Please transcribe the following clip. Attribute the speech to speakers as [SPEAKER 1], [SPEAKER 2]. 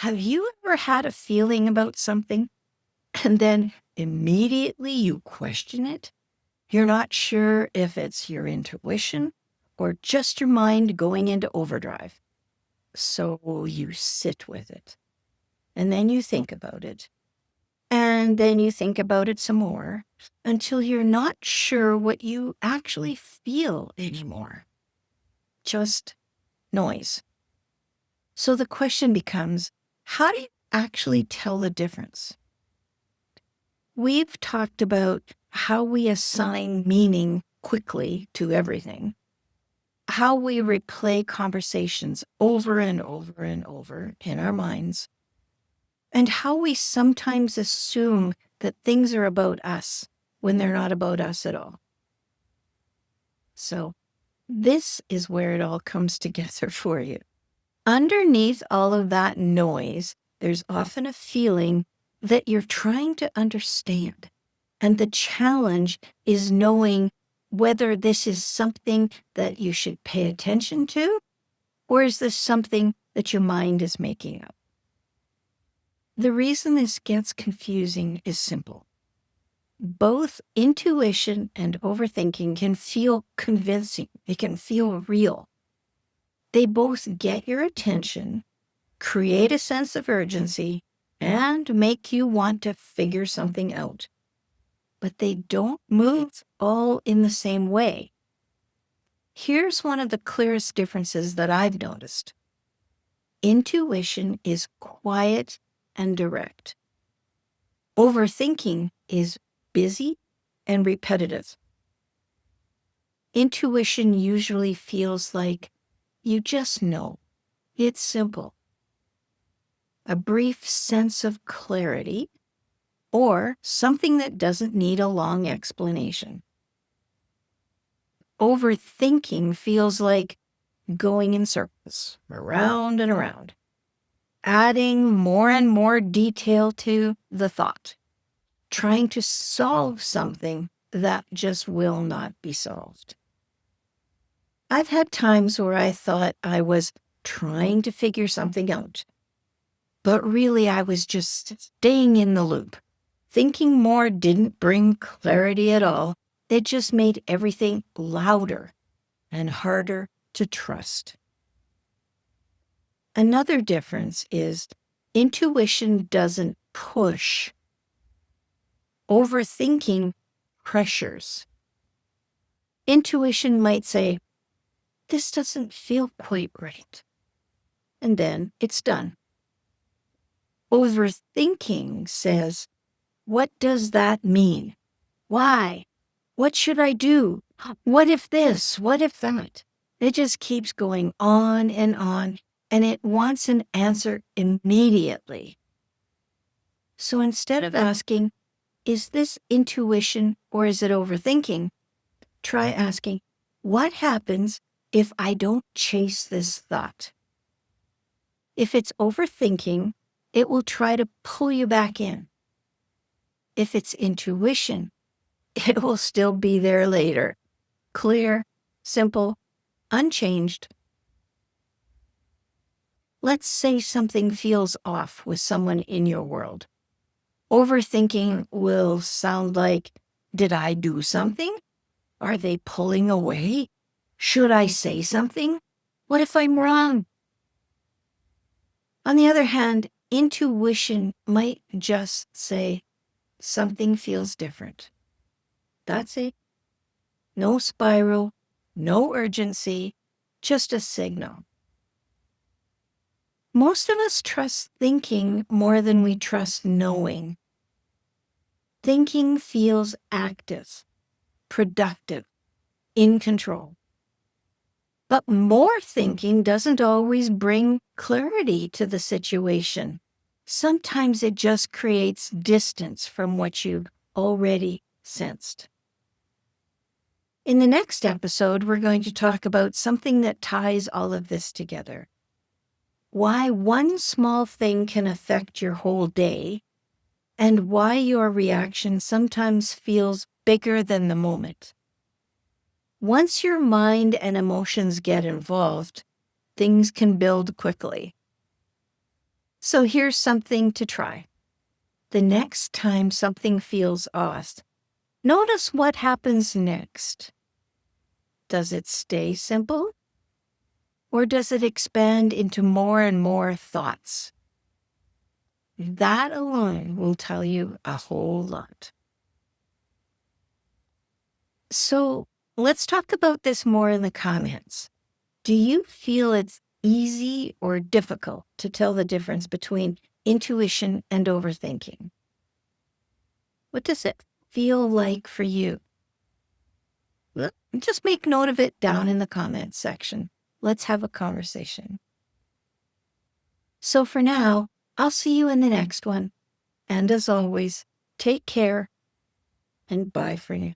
[SPEAKER 1] Have you ever had a feeling about something and then immediately you question it? You're not sure if it's your intuition or just your mind going into overdrive. So you sit with it and then you think about it. And then you think about it some more until you're not sure what you actually feel anymore. Just noise. So the question becomes, how do you actually tell the difference? We've talked about how we assign meaning quickly to everything, how we replay conversations over and over and over in our minds, and how we sometimes assume that things are about us when they're not about us at all. So this is where it all comes together for you. Underneath all of that noise, there's often a feeling that you're trying to understand. And the challenge is knowing whether this is something that you should pay attention to, or is this something that your mind is making up? The reason this gets confusing is simple. Both intuition and overthinking can feel convincing. They can feel real. They both get your attention, create a sense of urgency, and make you want to figure something out. But they don't move all in the same way. Here's one of the clearest differences that I've noticed. Intuition is quiet and direct. Overthinking is busy and repetitive. Intuition usually feels like you just know. It's simple. A brief sense of clarity, or something that doesn't need a long explanation. Overthinking feels like going in circles, around and around, adding more and more detail to the thought, trying to solve something that just will not be solved. I've had times where I thought I was trying to figure something out, but really I was just staying in the loop. Thinking more didn't bring clarity at all. It just made everything louder and harder to trust. Another difference is intuition doesn't push. Overthinking pressures. Intuition might say, this doesn't feel quite right. And then it's done. Overthinking says, what does that mean? Why? What should I do? What if this? What if that? It just keeps going on, and it wants an answer immediately. So instead of asking, is this intuition or is it overthinking? Try asking, what happens if I don't chase this thought? If it's overthinking, it will try to pull you back in. If it's intuition, it will still be there later. Clear, simple, unchanged. Let's say something feels off with someone in your world. Overthinking will sound like, did I do something? Are they pulling away? Should I say something? What if I'm wrong? On the other hand, intuition might just say, something feels different. That's it. No spiral, no urgency, just a signal. Most of us trust thinking more than we trust knowing. Thinking feels active, productive, in control. But more thinking doesn't always bring clarity to the situation. Sometimes it just creates distance from what you've already sensed. In the next episode, we're going to talk about something that ties all of this together. Why one small thing can affect your whole day, and why your reaction sometimes feels bigger than the moment. Once your mind and emotions get involved, things can build quickly. So here's something to try. The next time something feels off, notice what happens next. Does it stay simple? Or does it expand into more and more thoughts? That alone will tell you a whole lot. So let's talk about this more in the comments. Do you feel it's easy or difficult to tell the difference between intuition and overthinking? What does it feel like for you? Well, just make note of it down in the comments section. Let's have a conversation. So for now, I'll see you in the next one. And as always, take care and bye for you.